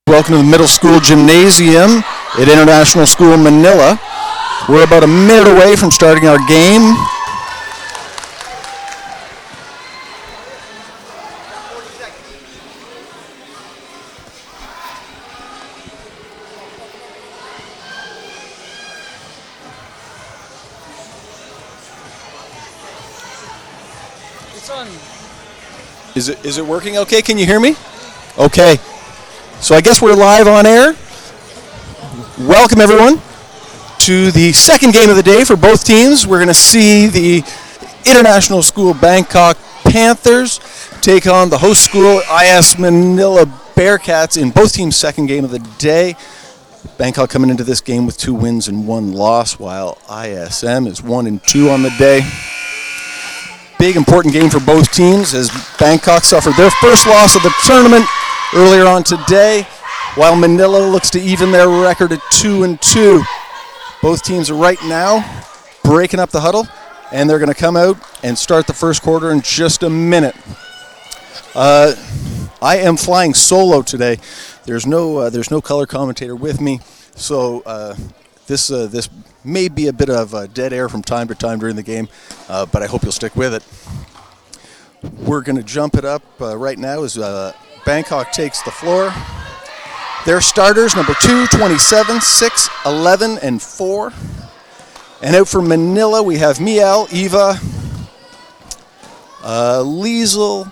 Welcome to the middle school gymnasium at International School Manila. We're about a minute away from starting our game. It's on. Is it working okay? Can you hear me? Okay. So I guess we're live on air. Welcome everyone to the second game of the day for both teams. We're going to see the International School Bangkok Panthers take on the host school IS Manila Bearcats in both teams' second game of the day. Bangkok coming into this game with 2 wins and 1 loss, while ISM is 1-2 on the day. Big important game for both teams as Bangkok suffered their first loss of the tournament earlier on today, while Manila looks to even their record at 2-2. Both teams are right now breaking up the huddle, and they're going to come out and start the first quarter in just a minute. I am flying solo today. There's no color commentator with me, so this may be a bit of dead air from time to time during the game, but I hope you'll stick with it. We're going to jump it up right now as Bangkok takes the floor. Their starters, number 2, 27, 6, 11, and 4. And out for Manila, we have Miel, Eva, Liesel,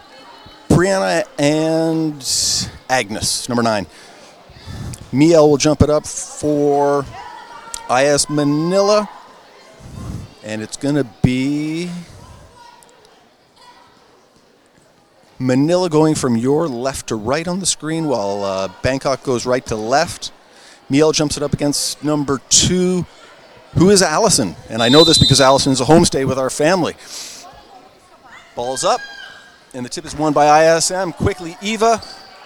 Brianna, and Agnes, number 9. Miel will jump it up for IS Manila, and it's going to be Manila going from your left to right on the screen, while Bangkok goes right to left. Miel jumps it up against number 2, who is Allison. And I know this because Allison is a homestay with our family. Ball's up, and the tip is won by ISM. Quickly, Eva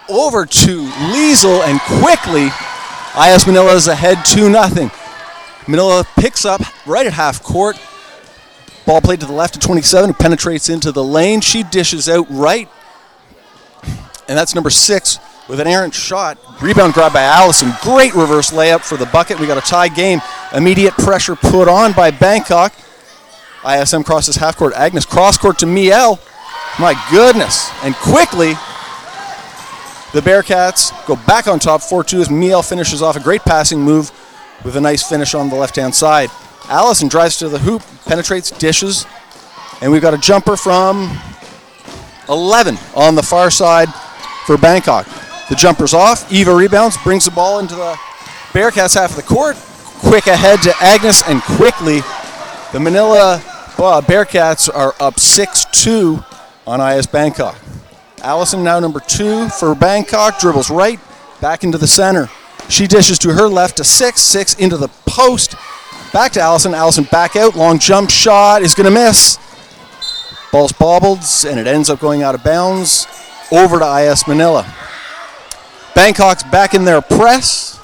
over to Liesel, and quickly, IS Manila is ahead 2-0. Manila picks up right at half court. Ball played to the left of 27, who penetrates into the lane. She dishes out right. And that's number 6 with an errant shot. Rebound grab by Allison. Great reverse layup for the bucket. We got a tie game. Immediate pressure put on by Bangkok. ISM crosses half court. Agnes cross court to Miel. My goodness. And quickly, the Bearcats go back on top 4-2 as Miel finishes off a great passing move with a nice finish on the left-hand side. Allison drives to the hoop, penetrates, dishes, and we've got a jumper from 11 on the far side for Bangkok. The jumper's off. Eva rebounds, brings the ball into the Bearcats half of the court. Quick ahead to Agnes, and quickly the Manila Bearcats are up 6-2 on IS Bangkok. Allison now number 2 for Bangkok, dribbles right, back into the center. She dishes to her left to 6 into the post. Back to Allison. Allison back out. Long jump shot is going to miss. Ball's bobbled, and it ends up going out of bounds over to IS Manila. Bangkok's back in their press,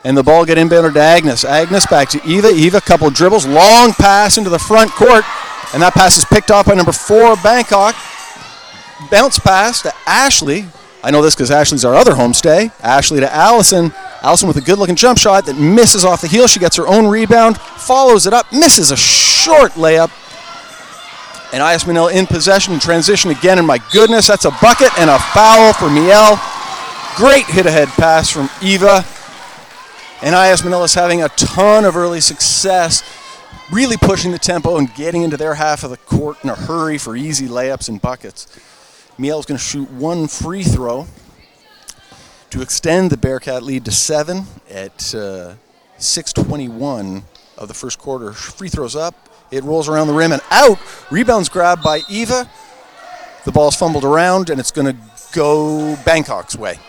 and the ball get inbounded to Agnes. Agnes back to Eva. Eva, couple of dribbles. Long pass into the front court, and that pass is picked off by number 4, Bangkok. Bounce pass to Ashley. I know this because Ashley's our other homestay. Ashley to Allison. Allison with a good-looking jump shot that misses off the heel. She gets her own rebound, follows it up, misses a short layup. And IS Manila in possession and transition again. And my goodness, that's a bucket and a foul for Miel. Great hit-ahead pass from Eva. And IS Manila's having a ton of early success, really pushing the tempo and getting into their half of the court in a hurry for easy layups and buckets. Miel's going to shoot 1 free throw to extend the Bearcat lead to 7 at 6:21 of the first quarter. Free throws up. It rolls around the rim and out. Rebound's grabbed by Eva. The ball's fumbled around, and it's going to go Bangkok's way.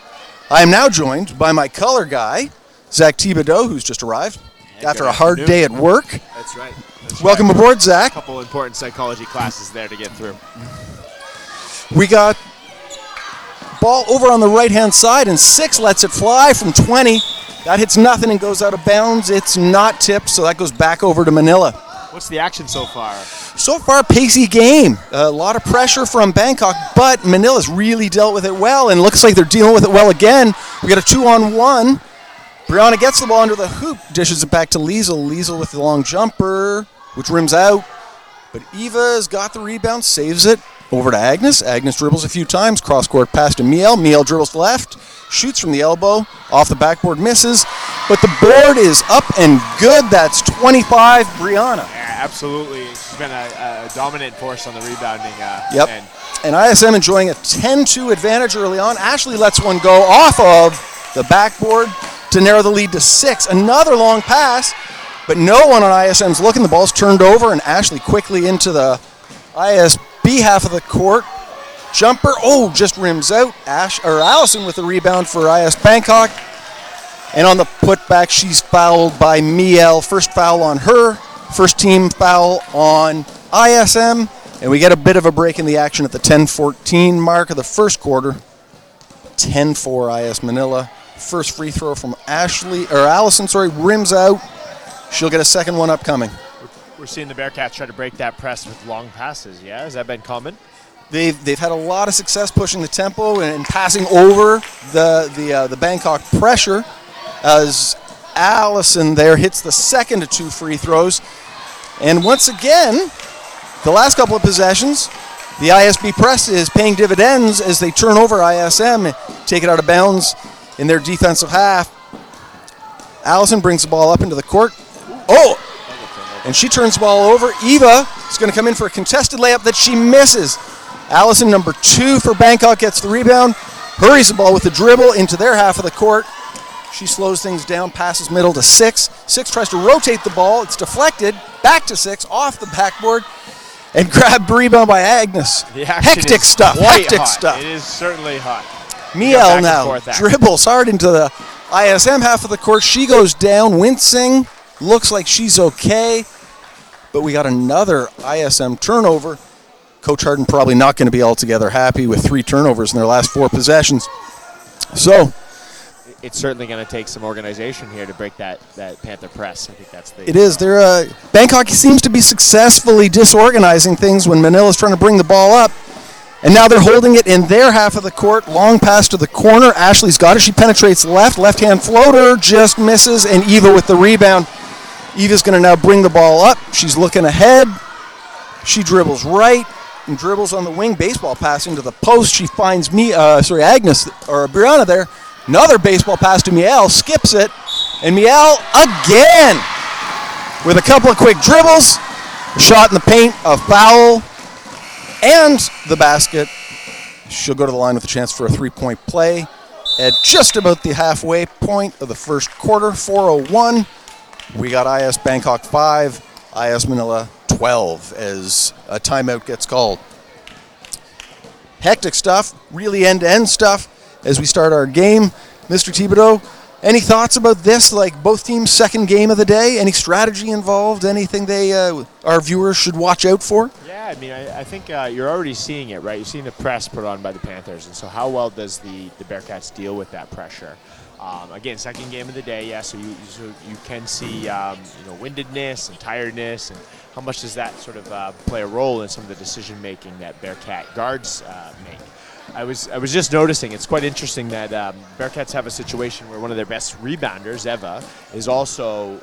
I am now joined by my color guy, Zach Thibodeau, who's just arrived after a hard day at work. That's right. Welcome aboard, Zach. A couple important psychology classes there to get through. We got ball over on the right-hand side, and 6 lets it fly from 20. That hits nothing and goes out of bounds. It's not tipped, so that goes back over to Manila. What's the action so far? So far, pacey game. A lot of pressure from Bangkok, but Manila's really dealt with it well, and looks like they're dealing with it well again. We got a 2-on-1. Brianna gets the ball under the hoop, dishes it back to Liesel. Liesel with the long jumper, which rims out. But Eva's got the rebound, saves it. Over to Agnes. Agnes dribbles a few times. Cross-court pass to Miel. Miel dribbles left. Shoots from the elbow. Off the backboard, misses. But the board is up and good. That's 25, Brianna. Yeah, absolutely. She's been a dominant force on the rebounding Yep. end. And ISM enjoying a 10-2 advantage early on. Ashley lets one go off of the backboard to narrow the lead to 6. Another long pass, but no one on ISM's looking. The ball's turned over, and Ashley quickly into the ISB half of the court. Jumper, just rims out. Allison with the rebound for IS Bangkok. And on the putback, she's fouled by Miel. First foul on her. First team foul on ISM. And we get a bit of a break in the action at the 10-14 mark of the first quarter. 10-4 IS Manila. First free throw from Allison, rims out. She'll get a second one upcoming. We're seeing the Bearcats try to break that press with long passes, yeah? Has that been common? They've had a lot of success pushing the tempo and passing over the Bangkok pressure as Allison there hits the second of 2 free throws. And once again, the last couple of possessions, the ISB press is paying dividends as they turn over ISM, take it out of bounds in their defensive half. Allison brings the ball up into the court. And she turns the ball over. Eva is going to come in for a contested layup that she misses. Allison, number 2 for Bangkok, gets the rebound, hurries the ball with the dribble into their half of the court. She slows things down, passes middle to 6. 6 tries to rotate the ball. It's deflected, back to 6, off the backboard, and grabbed the rebound by Agnes. Hectic stuff. It is certainly hot. Miel now dribbles hard into the ISM half of the court. She goes down, wincing. Looks like she's okay. But we got another ISM turnover. Coach Harden probably not going to be altogether happy with 3 turnovers in their last 4 possessions. So it's certainly going to take some organization here to break that Panther press. I think that's the. It is. Bangkok seems to be successfully disorganizing things when Manila's trying to bring the ball up. And now they're holding it in their half of the court. Long pass to the corner. Ashley's got it. She penetrates left. Left-hand floater just misses. And Eva with the rebound. Eva's going to now bring the ball up. She's looking ahead. She dribbles right and dribbles on the wing. Baseball pass into the post. She finds Agnes or Brianna there. Another baseball pass to Miel. Skips it. And Miel again with a couple of quick dribbles. Shot in the paint. A foul. And the basket. She'll go to the line with a chance for a 3-point play at just about the halfway point of the first quarter. 4:01. We got IS Bangkok 5, IS Manila 12 as a timeout gets called. Hectic stuff, really end-to-end stuff as we start our game. Mr. Thibodeau, any thoughts about this? Like both teams' second game of the day? Any strategy involved? Anything our viewers should watch out for? Yeah, I mean, I think you're already seeing it, right? You're seeing the press put on by the Panthers, and so how well does the Bearcats deal with that pressure? Again, second game of the day, yeah. So you can see windedness and tiredness, and how much does that sort of play a role in some of the decision making that Bearcat guards make. I was just noticing it's quite interesting that Bearcats have a situation where one of their best rebounders, Eva, is also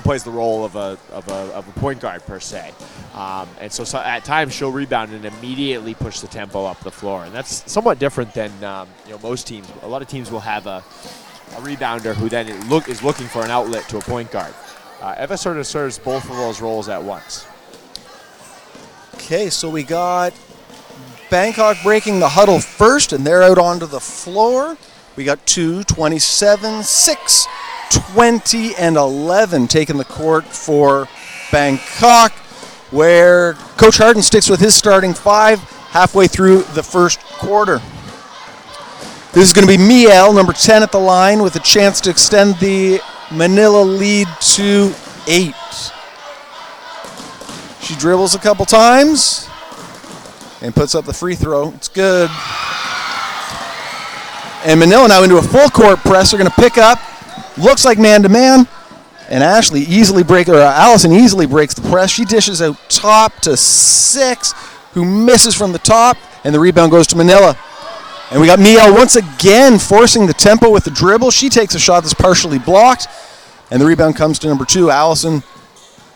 plays the role of a point guard per se, and so at times she'll rebound and immediately push the tempo up the floor, and that's somewhat different than most teams. A lot of teams will have a rebounder who then is looking for an outlet to a point guard. Eva sort of serves both of those roles at once. Okay, so we got Bangkok breaking the huddle first, and they're out onto the floor. We got 2, 27, 6, 20, and 11 taking the court for Bangkok, where Coach Harden sticks with his starting 5 halfway through the first quarter. This is going to be Miel, number 10 at the line, with a chance to extend the Manila lead to 8. She dribbles a couple times and puts up the free throw. It's good. And Manila now into a full court press. They're going to pick up. Looks like man-to-man. And Allison easily breaks the press. She dishes out top to 6, who misses from the top, and the rebound goes to Manila. And we got Miel once again forcing the tempo with the dribble. She takes a shot that's partially blocked, and the rebound comes to number 2, Allison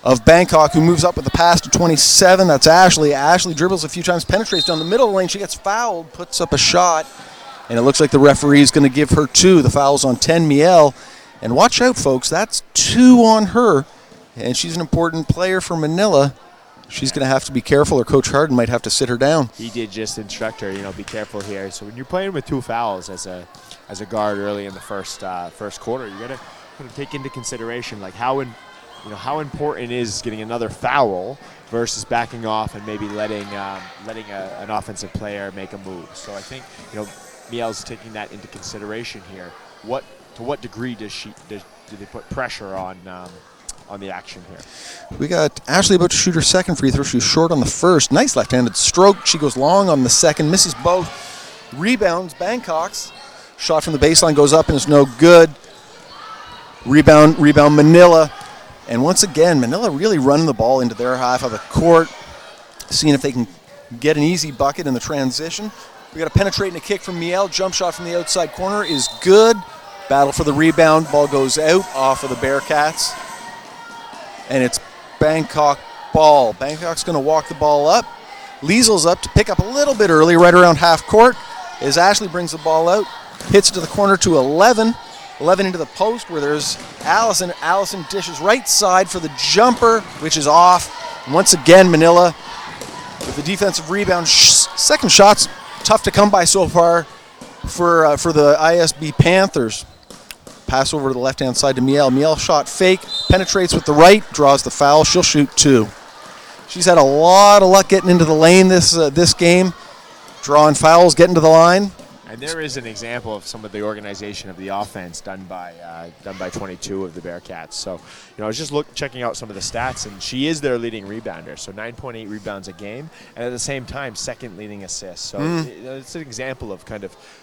of Bangkok, who moves up with the pass to 27. That's Ashley. Ashley dribbles a few times, penetrates down the middle of the lane. She gets fouled, puts up a shot, and it looks like the referee is going to give her 2. The foul's on 10, Miel. And watch out, folks. That's 2 on her, and she's an important player for Manila. She's going to have to be careful, or Coach Harden might have to sit her down. He did just instruct her, be careful here. So when you're playing with 2 fouls as a guard early in the first quarter, you got to take into consideration like how important is getting another foul versus backing off and maybe letting an offensive player make a move. So I think Miel's taking that into consideration here. To what degree do they put pressure on the action here? We got Ashley about to shoot her second free throw. She was short on the first. Nice left-handed stroke. She goes long on the second, misses both. Rebounds, Bangkok's. Shot from the baseline goes up and is no good. Rebound Manila. And once again, Manila really running the ball into their half of the court, seeing if they can get an easy bucket in the transition. We got a penetrating a kick from Miel. Jump shot from the outside corner is good. Battle for the rebound. Ball goes out off of the Bearcats. And it's Bangkok ball. Bangkok's going to walk the ball up. Liesel's up to pick up a little bit early, right around half court, as Ashley brings the ball out. Hits it to the corner to 11. 11 into the post where there's Allison. Allison dishes right side for the jumper, which is off. And once again, Manila with the defensive rebound. Second shot's tough to come by so far for the ISB Panthers. Pass over to the left-hand side to Miel. Miel shot fake, penetrates with the right, draws the foul. She'll shoot 2. She's had a lot of luck getting into the lane this game, drawing fouls, getting to the line. And there is an example of some of the organization of the offense done by 22 of the Bearcats. So, I was just checking out some of the stats, and she is their leading rebounder. So 9.8 rebounds a game, and at the same time, second leading assists. So it's an example of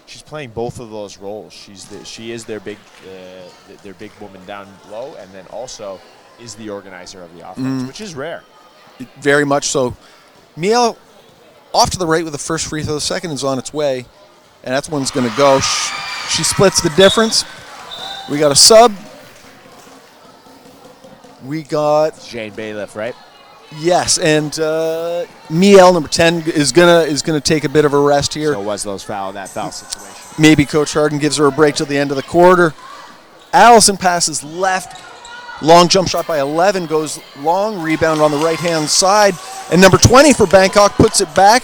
she's playing both of those roles. She is their big woman down low, and then also is the organizer of the offense, which is rare. Very much so. Miel off to the right with the first free throw. The second is on its way. And that's one's going to go. She splits the difference. We got a sub. We got Jane Bailiff, right? Yes, and Miel, number 10, is gonna take a bit of a rest here. So was that foul situation? Maybe Coach Harden gives her a break till the end of the quarter. Allison passes left. Long jump shot by 11 goes long. Rebound on the right-hand side. And number 20 for Bangkok puts it back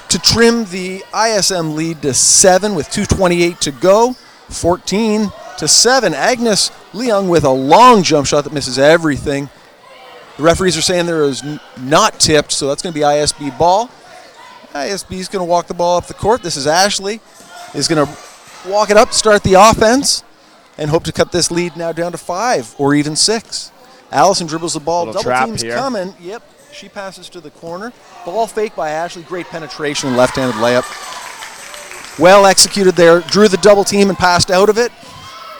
to trim the ISM lead to 7 with 2:28 to go. 14-7. Agnes Leung with a long jump shot that misses everything. The referees are saying there is not tipped, so that's going to be ISB ball. ISB is going to walk the ball up the court. This is Ashley. Is going to walk it up, start the offense, and hope to cut this lead now down to 5 or even 6. Allison dribbles the ball. Little Double trap team's here. coming. Yep. She passes to the corner. Ball fake by Ashley. Great penetration and left-handed layup. Well executed there. Drew the double team and passed out of it.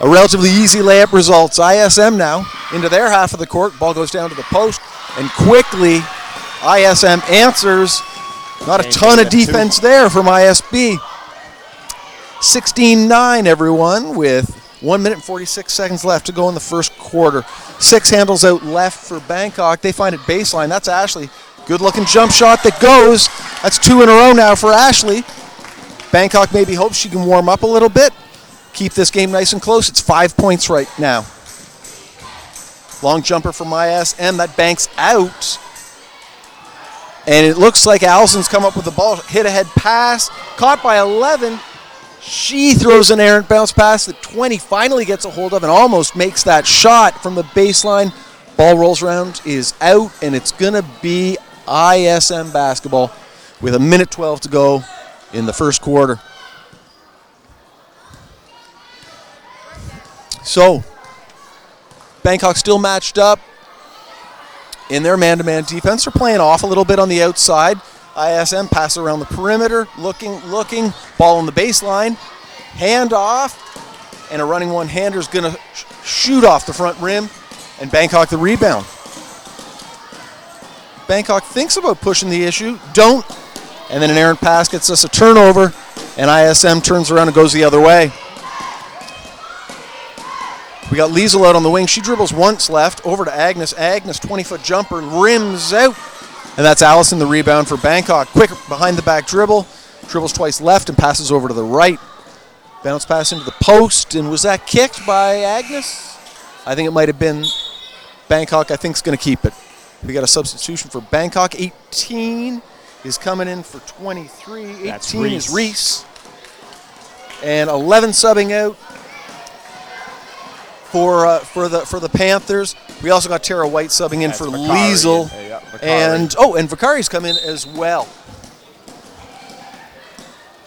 A relatively easy layup results. ISM now into their half of the court. Ball goes down to the post. And quickly, ISM answers. Not a ton of defense there from ISB. 16-9, everyone, with 1 minute and 46 seconds left to go in the first quarter. 6 handles out left for Bangkok. They find it baseline. That's Ashley. Good-looking jump shot that goes. That's 2 in a row now for Ashley. Bangkok maybe hopes she can warm up a little bit. Keep this game nice and close. It's 5 points right now. Long jumper from ISM. That banks out. And it looks like Allison's come up with the ball. Hit ahead pass. Caught by 11. She throws an errant bounce pass that 20 finally gets a hold of and almost makes that shot from the baseline. Ball rolls around, is out, and it's going to be ISM basketball with 1 minute 12 to go in the first quarter. So, Bangkok still matched up in their man-to-man defense. They're playing off a little bit on the outside. ISM pass around the perimeter, looking, ball on the baseline, hand off, and a running one-hander is going to shoot off the front rim And Bangkok the rebound. Bangkok thinks about pushing the issue. Don't. And then an errant pass gets us a turnover. And ISM turns around and goes the other way. We got Liesel out on the wing. She dribbles once left. Over to Agnes. Agnes, 20-foot jumper, rims out. And that's Allison, the rebound for Bangkok. Quick behind the back dribble. Dribbles twice left and passes over to the right. Bounce pass into the post. And was that kicked by Agnes? I think it might have been. Bangkok, I think, is going to keep it. We got a substitution for Bangkok. 18 is coming in for 23. That's 18 is Reese. And 11 subbing out for the Panthers. We also got Tara White subbing in for Liesel. And Vakari's come in as well.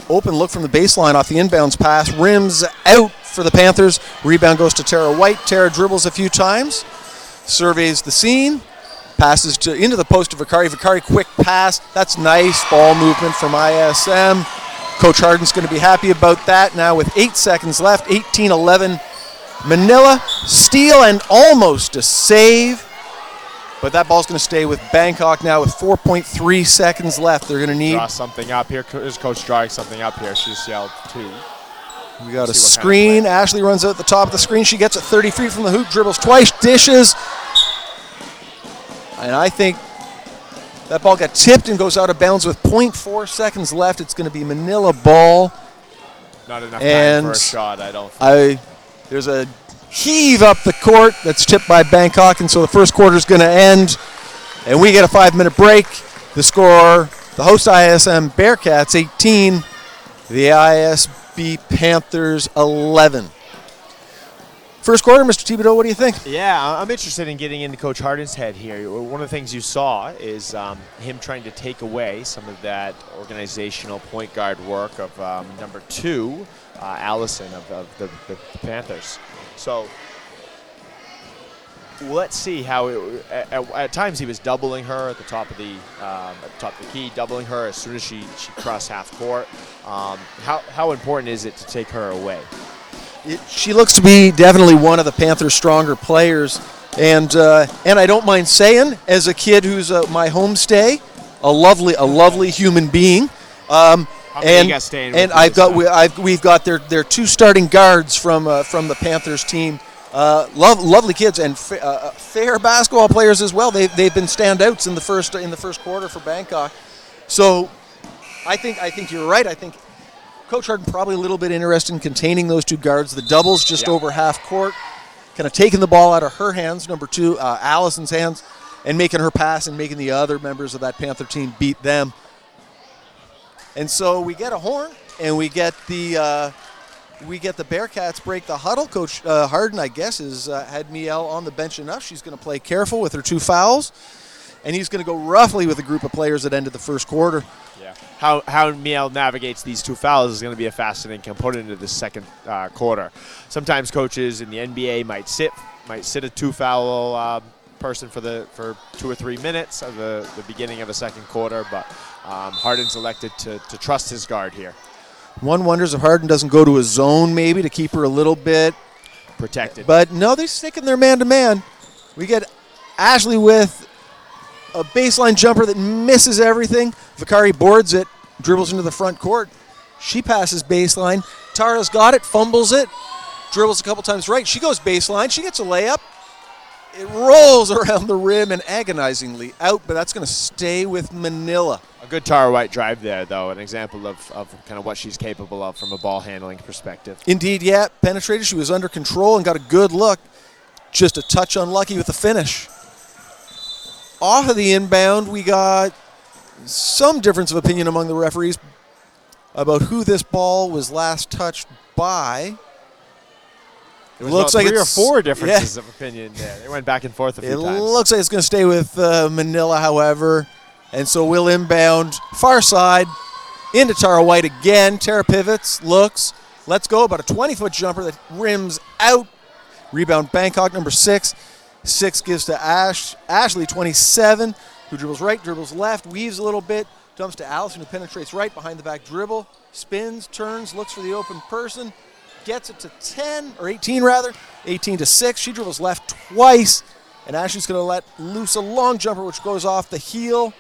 Open look from the baseline off the inbounds pass. Rims out for the Panthers. Rebound goes to Tara White. Tara dribbles a few times. Surveys the scene. Passes into the post to Vakari. Vakari, quick pass. That's nice. Ball movement from ISM. Coach Harden's going to be happy about that. Now with 8 seconds left, 18-11. Manila, steal and almost a save. But that ball's going to stay with Bangkok now with 4.3 seconds left. They're going to need. Draw something up here. Is Coach drawing something up here? She just yelled 2. We got a screen. Ashley runs out the top of the screen. She gets it 30 feet from the hoop, dribbles twice, dishes. And I think that ball got tipped and goes out of bounds with 0.4 seconds left. It's going to be Manila ball. Not enough time for a shot, I don't think. There's a heave up the court that's tipped by Bangkok, and so the first quarter is going to end. And we get a 5-minute break. The score, the host ISM Bearcats 18, the ISB Panthers 11. First quarter, Mr. Thibodeau, what do you think? Yeah, I'm interested in getting into Coach Harden's head here. One of the things you saw is him trying to take away some of that organizational point guard work of number 2, Allison of the Panthers. So let's see how at times he was doubling her at the top of the key, doubling her as soon as she crossed half court. How important is it to take her away? She looks to be definitely one of the Panthers' stronger players, and I don't mind saying, as a kid who's my homestay, a lovely human being. We've got their 2 starting guards from the Panthers team. Lovely kids and fair basketball players as well. They've been standouts in the first quarter for Bangkok. So I think you're right. I think Coach Harden probably a little bit interested in containing those 2 guards. The doubles just over half court, kind of taking the ball out of her hands, number 2, Allison's hands, and making her pass and making the other members of that Panther team beat them. And so we get a horn, and we get the Bearcats break the huddle. Coach Harden, I guess, has had Miel on the bench enough. She's going to play careful with her 2 fouls, and he's going to go roughly with a group of players that ended the first quarter. Yeah. How Miel navigates these 2 fouls is going to be a fascinating component of the second quarter. Sometimes coaches in the NBA might sit a 2-foul person for 2 or 3 minutes of the beginning of the second quarter, but Harden's elected to trust his guard here. One wonders if Harden doesn't go to a zone maybe to keep her a little bit protected. But no, they're sticking their man-to-man. We get Ashley with a baseline jumper that misses everything. Vakari boards it, dribbles into the front court. She passes baseline. Tara's got it, fumbles it, dribbles a couple times right. She goes baseline. She gets a layup. It rolls around the rim and agonizingly out, but that's going to stay with Manila. A good Tara White drive there, though, an example of kind of what she's capable of from a ball handling perspective. Indeed, yeah. Penetrated. She was under control and got a good look. Just a touch unlucky with the finish. Off of the inbound, we got some difference of opinion among the referees about who this ball was last touched by. There was about 3 or 4 differences of opinion there. They went back and forth a few times. It looks like it's going to stay with Manila, however. And so we'll inbound far side into Tara White again. Tara pivots, looks, lets go. About a 20-foot jumper that rims out. Rebound Bangkok, number 6. 6 gives to Ashley, 27, who dribbles right, dribbles left, weaves a little bit, dumps to Allison, who penetrates right behind the back dribble, spins, turns, looks for the open person, gets it to 10, or 18 rather, 18 to 6. She dribbles left twice, And Ashley's going to let loose a long jumper, which goes off the heel.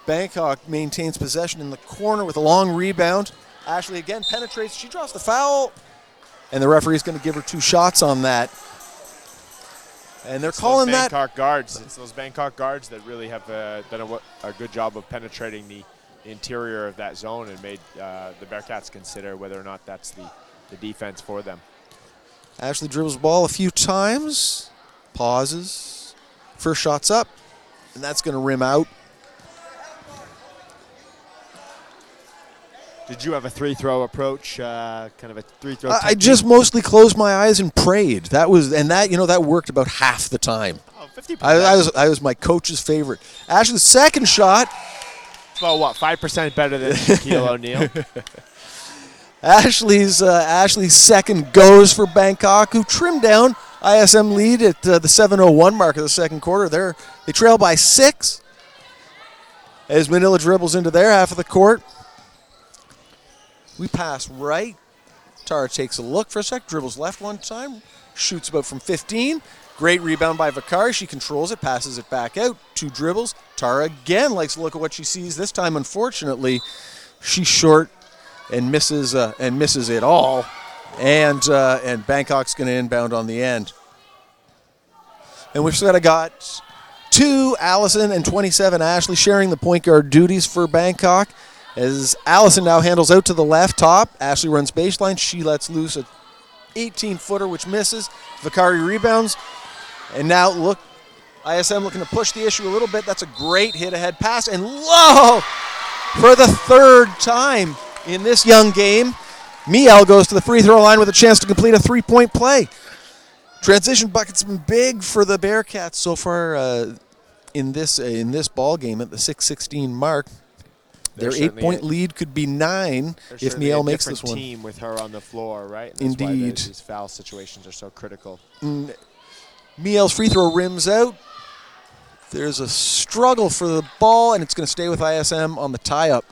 Bangkok maintains possession in the corner with a long rebound. Ashley again penetrates. She draws the foul. And the referee's going to give her 2 shots on that. And they're calling that. Bangkok guards. It's those Bangkok guards that really have done a good job of penetrating the interior of that zone and made the Bearcats consider whether or not that's the defense for them. Ashley dribbles the ball a few times, pauses, first shot's up, and that's going to rim out. Did you have a 3-throw approach, kind of a 3-throw I just mostly closed my eyes and prayed. That worked about half the time. Oh, 50%. I was my coach's favorite. Ashley's second shot. Well, what, 5% better than Shaquille O'Neal? Ashley's second goes for Bangkok, who trimmed down ISM lead at the 7:01 mark of the second quarter. They trail by 6 as Manila dribbles into their half of the court. We pass right. Tara takes a look for a sec, dribbles left one time, shoots about from 15. Great rebound by Vakari. She controls it, passes it back out. 2 dribbles. Tara again likes to look at what she sees. This time, unfortunately, she's short and misses it all. And Bangkok's going to inbound on the end. And we've sort of got 2 Allison and 27 Ashley sharing the point guard duties for Bangkok. As Allison now handles out to the left top. Ashley runs baseline. She lets loose a 18-footer, which misses. Vakari rebounds. And now look, ISM looking to push the issue a little bit. That's a great hit-ahead pass. And low for the 3rd time in this young game. Miel goes to the free throw line with a chance to complete a 3-point play. Transition bucket's been big for the Bearcats so far in this ball game at the 6:16 mark. Their 8-point lead could be 9 if Miel makes this one. Team with her on the floor, right? And Indeed. That's why these foul situations are so critical. Miel's free throw rims out. There's a struggle for the ball, and it's going to stay with ISM on the tie-up.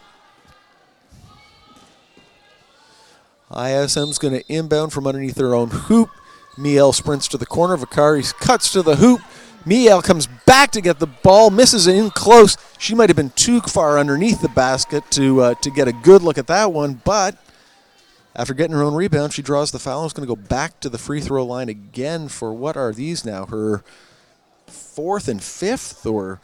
ISM's going to inbound from underneath their own hoop. Miel sprints to the corner. Vakari cuts to the hoop. Miel comes back to get the ball, misses it in close. She might have been too far underneath the basket to get a good look at that one, but after getting her own rebound, she draws the foul. Is going to go back to the free throw line again for what are these now? Her 4th and 5th or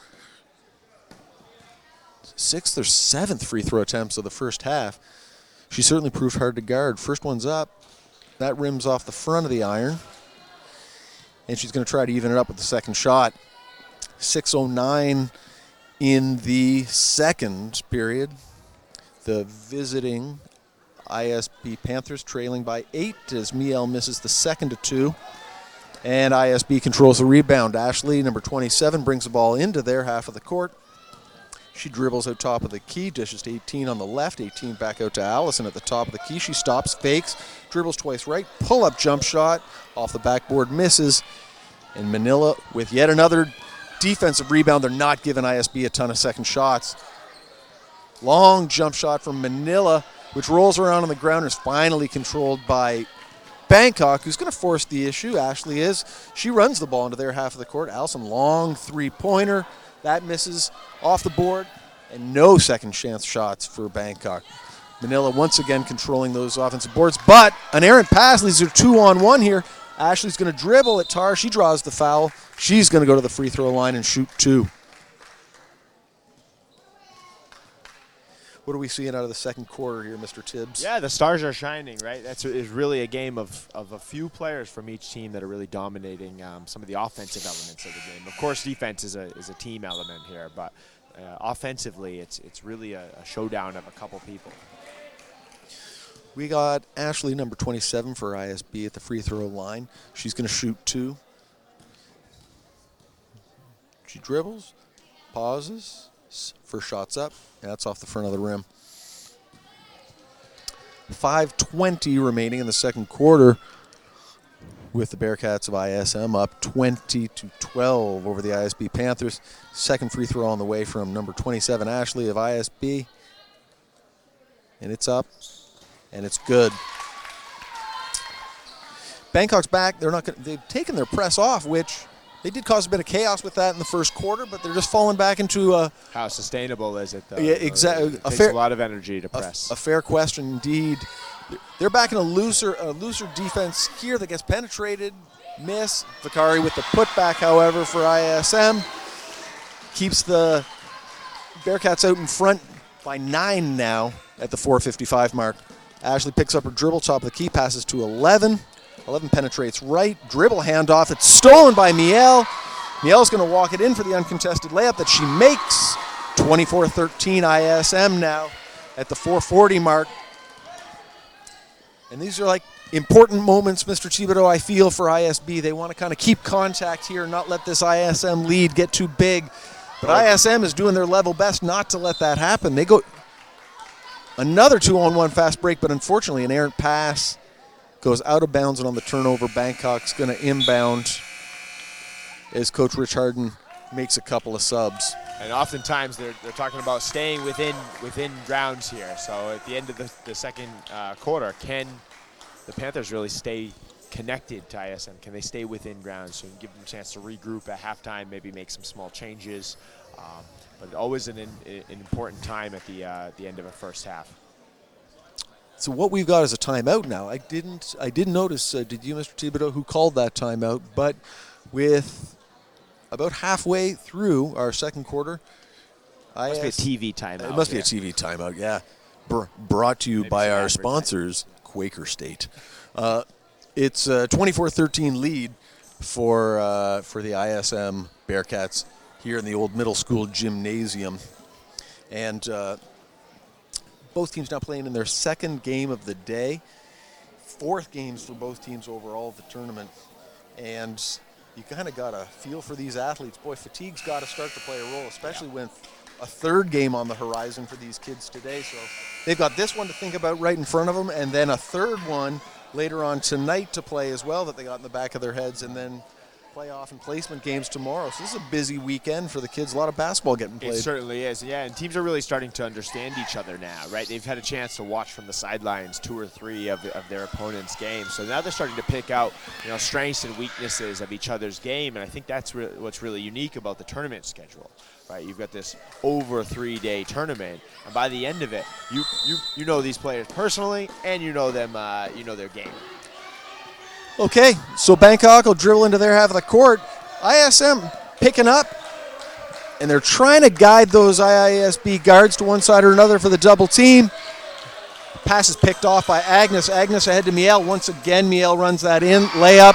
6th or 7th free throw attempts of the first half. She certainly proved hard to guard. First one's up. That rims off the front of the iron. And she's going to try to even it up with the second shot. 6:09 in the second period. The visiting ISB Panthers trailing by 8 as Miel misses the second to 2. And ISB controls the rebound. Ashley, number 27, brings the ball into their half of the court. She dribbles out top of the key, dishes to 18 on the left, 18 back out to Allison at the top of the key. She stops, fakes, dribbles twice right, pull-up jump shot, off the backboard, misses. And Manila with yet another defensive rebound. They're not giving ISB a ton of second shots. Long jump shot from Manila, which rolls around on the ground and is finally controlled by Bangkok, who's going to force the issue. Ashley is. She runs the ball into their half of the court. Allison, long three-pointer. That misses off the board, and no second chance shots for Bangkok. Manila once again controlling those offensive boards, but an errant pass leads to 2-on-1 here. Ashley's going to dribble at Tar. She draws the foul. She's going to go to the free throw line and shoot 2. What are we seeing out of the second quarter here, Mr. Tibbs? Yeah, the stars are shining, right? It's really a game of a few players from each team that are really dominating some of the offensive elements of the game. Of course, defense is a team element here, but offensively, it's really a showdown of a couple people. We got Ashley, number 27 for ISB at the free throw line. She's going to shoot 2. She dribbles, pauses, first shot's up, and that's off the front of the rim. 5:20 remaining in the second quarter with the Bearcats of ISM up 20-12 over the ISB Panthers. Second free throw on the way from number 27, Ashley of ISB. And it's up, and it's good. Bangkok's back. They've taken their press off, which They did cause a bit of chaos with that in the first quarter, but they're just falling back into a... How sustainable is it, though? Yeah, exactly. It takes a lot of energy to press. A fair question indeed. They're back in a looser defense here that gets penetrated, miss. Vakari with the putback, however, for ISM. Keeps the Bearcats out in front by 9 now at the 4:55 mark. Ashley picks up her dribble, top of the key, passes to 11. 11 penetrates right, dribble handoff. It's stolen by Miel. Miel's going to walk it in for the uncontested layup that she makes. 24-13 ISM now at the 4:40 mark. And these are like important moments, Mr. Thibodeau, I feel, for ISB. They want to kind of keep contact here, not let this ISM lead get too big. But ISM is doing their level best not to let that happen. They go another 2-on-1 fast break, but unfortunately an errant pass goes out of bounds, and on the turnover, Bangkok's going to inbound as Coach Rich Harden makes a couple of subs. And oftentimes they're talking about staying within grounds here. So at the end of the second quarter, can the Panthers really stay connected to ISM? Can they stay within grounds so you can give them a chance to regroup at halftime, maybe make some small changes? But always an important time at the end of a first half. So what we've got is a timeout now. I didn't notice, did you, Mr. Thibodeau, who called that timeout? But with about halfway through our second quarter, Must be a TV timeout. It must be a TV timeout, yeah. Brought to you Maybe by our advertising. sponsors, Quaker State. It's a 24-13 lead for the ISM Bearcats here in the old middle school gymnasium. And both teams now playing in their second game of the day. 4th games for both teams overall of the tournament. And you kind of got a feel for these athletes. Boy, fatigue's got to start to play a role, especially when a 3rd game on the horizon for these kids today. So they've got this one to think about right in front of them, and then a 3rd one later on tonight to play as well that they got in the back of their heads, and then playoff and placement games tomorrow. So this is a busy weekend for the kids. A lot of basketball getting played. It certainly is, yeah. And teams are really starting to understand each other now, right? They've had a chance to watch from the sidelines 2 or 3 of their opponent's games. So now they're starting to pick out, strengths and weaknesses of each other's game. And I think that's what's really unique about the tournament schedule, right? You've got this over 3-day tournament, and by the end of it, you know these players personally, and you know them, their game. Okay, so Bangkok will dribble into their half of the court. ISM picking up, and they're trying to guide those IISB guards to one side or another for the double team. Pass is picked off by Agnes. Agnes ahead to Miel. Once again, Miel runs that in, layup.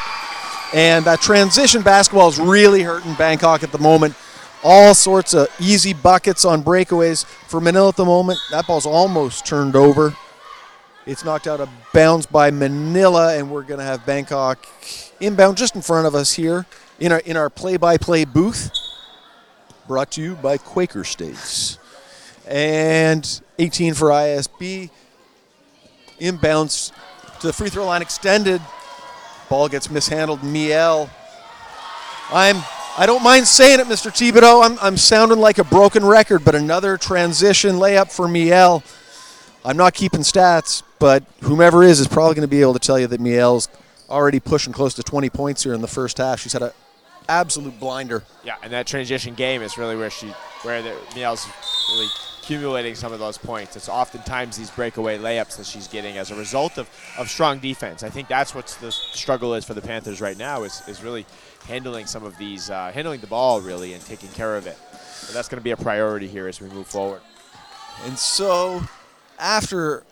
And that transition basketball is really hurting Bangkok at the moment. All sorts of easy buckets on breakaways for Manila at the moment. That ball's almost turned over. It's knocked out of bounds by Manila, and we're going to have Bangkok inbound just in front of us here in our play-by-play booth, brought to you by Quaker States. And 18 for ISB. Inbounds to the free throw line extended. Ball gets mishandled. Miel. I don't mind saying it, Mr. Thibodeau. I'm sounding like a broken record, but another transition layup for Miel. I'm not keeping stats, but whomever is probably going to be able to tell you that Miel's already pushing close to 20 points here in the first half. She's had an absolute blinder. Yeah, and that transition game is really where Miel's really accumulating some of those points. It's oftentimes these breakaway layups that she's getting as a result of strong defense. I think that's what the struggle is for the Panthers right now is really handling some of these, handling the ball really and taking care of it. So that's going to be a priority here as we move forward. And so after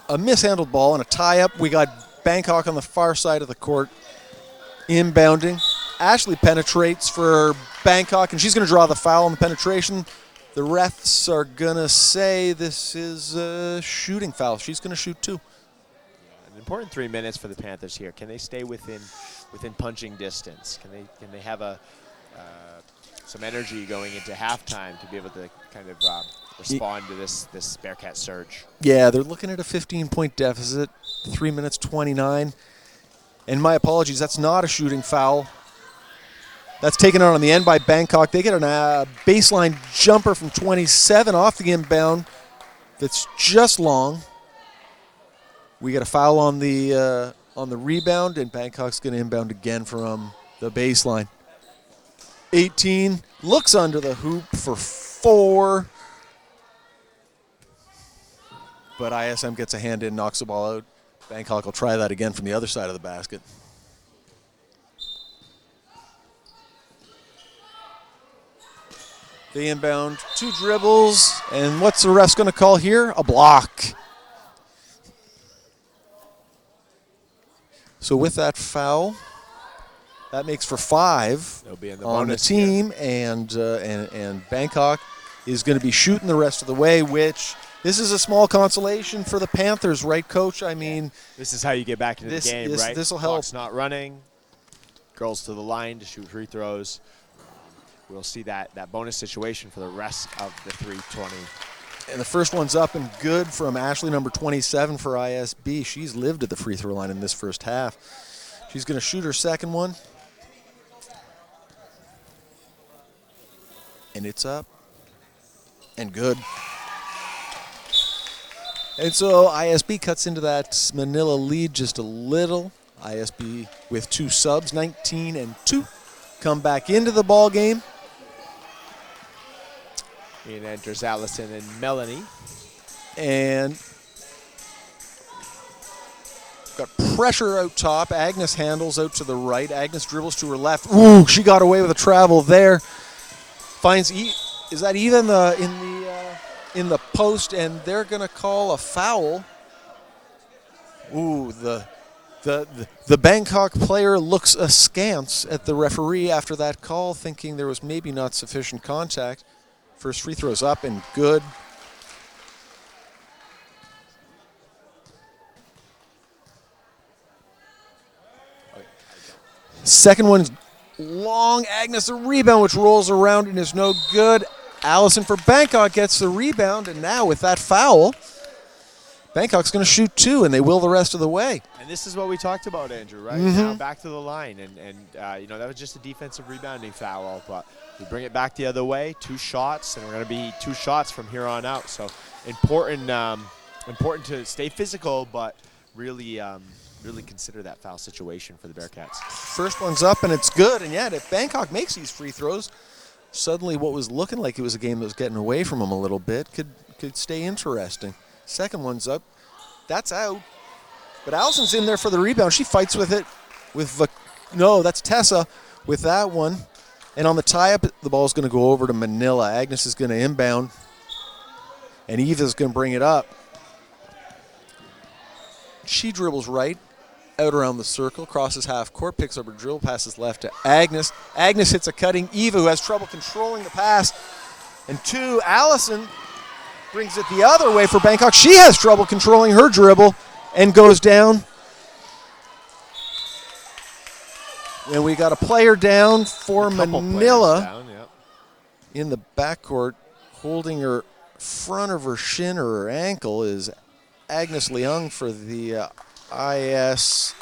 a mishandled ball and a tie-up, we got Bangkok on the far side of the court inbounding. Ashley penetrates for Bangkok, and she's going to draw the foul on the penetration. The refs are going to say this is a shooting foul. She's going to shoot 2. An important 3 minutes for the Panthers here. Can they stay within punching distance? Can they have some energy going into halftime to be able to kind of respond to this Bearcat surge? Yeah, they're looking at a 15-point deficit, 3 minutes 29. And my apologies, that's not a shooting foul. That's taken out on the end by Bangkok. They get a baseline jumper from 27 off the inbound that's just long. We get a foul on the rebound, and Bangkok's going to inbound again from the baseline. 18, looks under the hoop for 4. But ISM gets a hand in, knocks the ball out. Bangkok will try that again from the other side of the basket. They inbound 2 dribbles, and what's the ref's going to call here? A block. So with that foul, that makes for 5 on the team, and Bangkok is going to be shooting the rest of the way, which this is a small consolation for the Panthers, right, Coach? I mean, this is how you get back into the game, right? This will help. Clock's not running. Girls to the line to shoot free throws. We'll see that bonus situation for the rest of the 3:20. And the first one's up and good from Ashley, number 27 for ISB. She's lived at the free throw line in this first half. She's going to shoot her second one. And it's up and good. And so ISB cuts into that Manila lead just a little. ISB with 2 subs, 19 and 2, come back into the ball game. In enters Allison and Melanie. And got pressure out top. Agnes handles out to the right. Agnes dribbles to her left. Ooh, she got away with a travel there. Finds is that even in the post, and they're going to call a foul. Ooh, the Bangkok player looks askance at the referee after that call, thinking there was maybe not sufficient contact. First free throw's up and good. Second one's long. Agnes, a rebound, which rolls around and is no good. Allison for Bangkok gets the rebound, and now with that foul, Bangkok's going to shoot 2, and they will the rest of the way. And this is what we talked about, Andrew, right? Now back to the line, and that was just a defensive rebounding foul, but we bring it back the other way, 2 shots, and we're going to be 2 shots from here on out. So important to stay physical, but really consider that foul situation for the Bearcats. First one's up, and it's good, and yet if Bangkok makes these free throws, suddenly what was looking like it was a game that was getting away from them a little bit could stay interesting. Second one's up. That's out. But Allison's in there for the rebound. She fights with it. That's Tessa with that one. And on the tie-up, the ball's going to go over to Manila. Agnes is going to inbound. And Eva's going to bring it up. She dribbles right, out around the circle, crosses half court, picks up her dribble, passes left to Agnes. Agnes hits a cutting Eva, who has trouble controlling the pass. And 2, Allison brings it the other way for Bangkok. She has trouble controlling her dribble and goes down. And we got a player down for Manila in the backcourt, holding her front of her shin or her ankle is Agnes Leung for the IS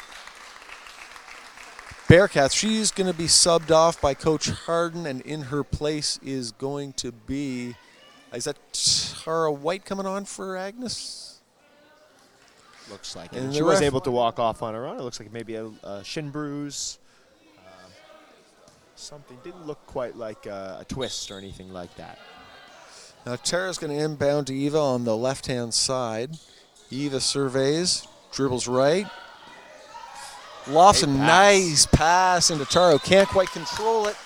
Bearcats. She's going to be subbed off by Coach Harden, and in her place is going to be, is that Tara White coming on for Agnes? Looks like it. And she was able to walk off on her own. It looks like maybe a shin bruise. Something didn't look quite like a twist or anything like that. Now Tara's going to inbound to Eva on the left-hand side. Eva surveys, dribbles right. Lofts a nice pass into Taro. Can't quite control it.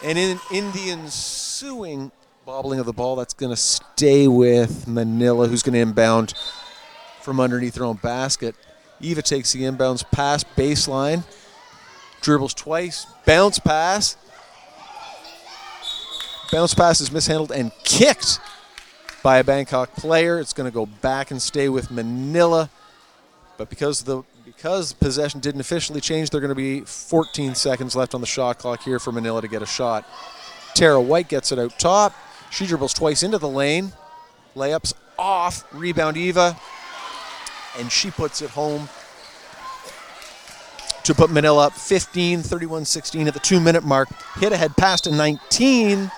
And in the ensuing bobbling of the ball, that's going to stay with Manila, who's going to inbound from underneath their own basket. Eva takes the inbounds pass, baseline. Dribbles twice, bounce pass. Bounce pass is mishandled and kicked by a Bangkok player. It's going to go back and stay with Manila. But because possession didn't officially change, there are going to be 14 seconds left on the shot clock here for Manila to get a shot. Tara White gets it out top. She dribbles twice into the lane. Layups off, rebound Eva. And she puts it home to put Manila up 15, 31-16 at the 2-minute mark. Hit ahead pass to 19.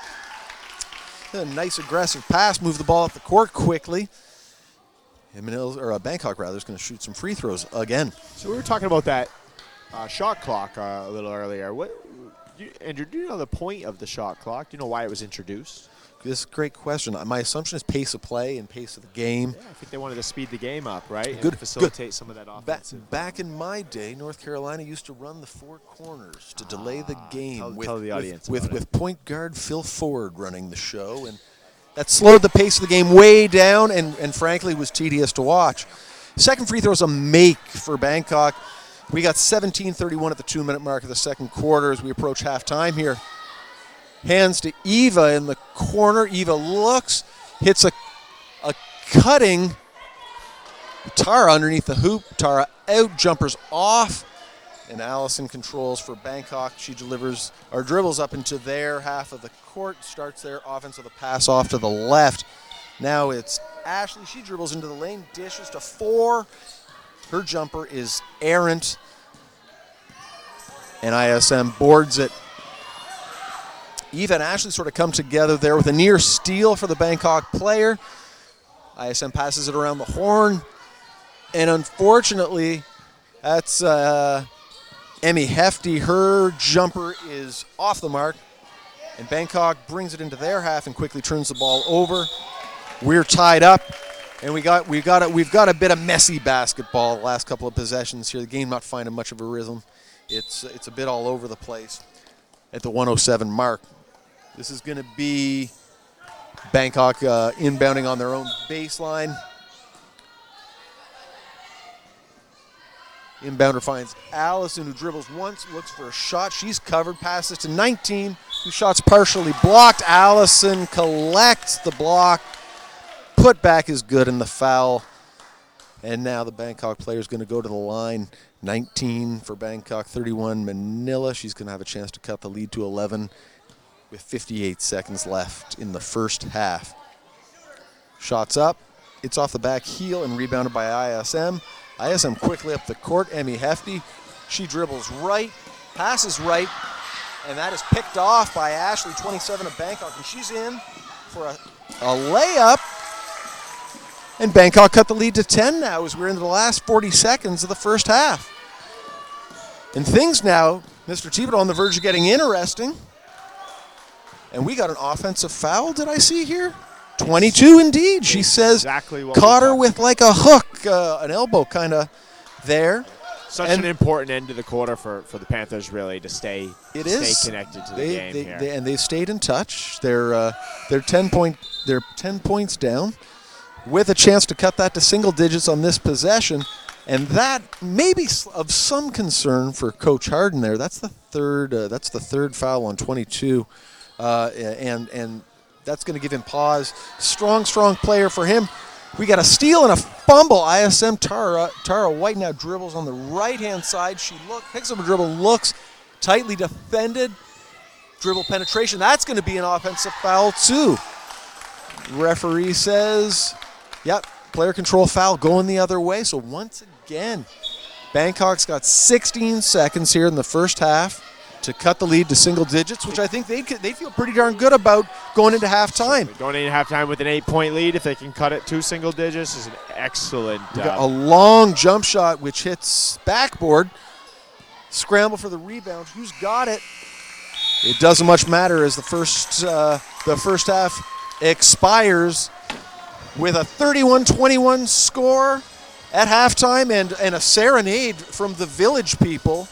A nice aggressive pass, move the ball up the court quickly. And Bangkok is going to shoot some free throws again. So we were talking about that shot clock a little earlier. Andrew, do you know the point of the shot clock? Do you know why it was introduced? This is a great question. My assumption is pace of play and pace of the game. Yeah, I think they wanted to speed the game up, right? Good, And facilitate some of that offensive. Back in my day, North Carolina used to run the four corners to delay the game. Tell the audience with point guard Phil Ford running the show, and that slowed the pace of the game way down, and frankly was tedious to watch. Second free throw is a make for Bangkok. We got 17:31 at the 2-minute mark of the second quarter as we approach halftime here. Hands to Eva in the corner. Eva looks, hits a cutting Tara underneath the hoop. Tara out, jumpers off, and Allison controls for Bangkok. She delivers or dribbles up into their half of the court, starts their offense with a pass off to the left. Now it's Ashley. She dribbles into the lane, dishes to 4. Her jumper is errant, and ISM boards it. Eva and Ashley sort of come together there with a near steal for the Bangkok player. ISM passes it around the horn, and unfortunately, that's Emmy Hefty. Her jumper is off the mark, and Bangkok brings it into their half and quickly turns the ball over. We're tied up, and we've got a bit of messy basketball the last couple of possessions here. The game not finding much of a rhythm. It's a bit all over the place at the 107 mark. This is going to be Bangkok inbounding on their own baseline. Inbounder finds Allison, who dribbles once, looks for a shot. She's covered, passes to 19, whose shot's partially blocked. Allison collects the block. Put back is good in the foul. And now the Bangkok player is going to go to the line. 19 for Bangkok, 31 Manila. She's going to have a chance to cut the lead to 11 with 58 seconds left in the first half. Shots up. It's off the back heel and rebounded by ISM. ISM quickly up the court. Emmy Hefty. She dribbles right, passes right, and that is picked off by Ashley, 27 of Bangkok. And she's in for a layup. And Bangkok cut the lead to 10 now as we're into the last 40 seconds of the first half. And things now, Mr. Thibodeau, on the verge of getting interesting. And we got an offensive foul, did I see here? 22 indeed. She says exactly what caught her with like a hook, an elbow kind of there. Such an important end to the quarter for the Panthers, really, to stay connected to the game here. And they've stayed in touch. They're 10 points down, with a chance to cut that to single digits on this possession. And that may be of some concern for Coach Harden there. That's the third foul on 22, and that's going to give him pause. Strong player for him. We got a steal and a fumble. ISM Tara White now dribbles on the right-hand side. She picks up a dribble, looks tightly defended. Dribble penetration. That's going to be an offensive foul too. Referee says, yep, player control foul going the other way. So once again, Bangkok's got 16 seconds here in the first half to cut the lead to single digits, which I think they feel pretty darn good about going into halftime. Going into halftime with an 8-point lead, if they can cut it to single digits, is an excellent. Got a long jump shot which hits backboard. Scramble for the rebound. Who's got it? It doesn't much matter as the first half expires with a 31-21 score at halftime and a serenade from the Village people.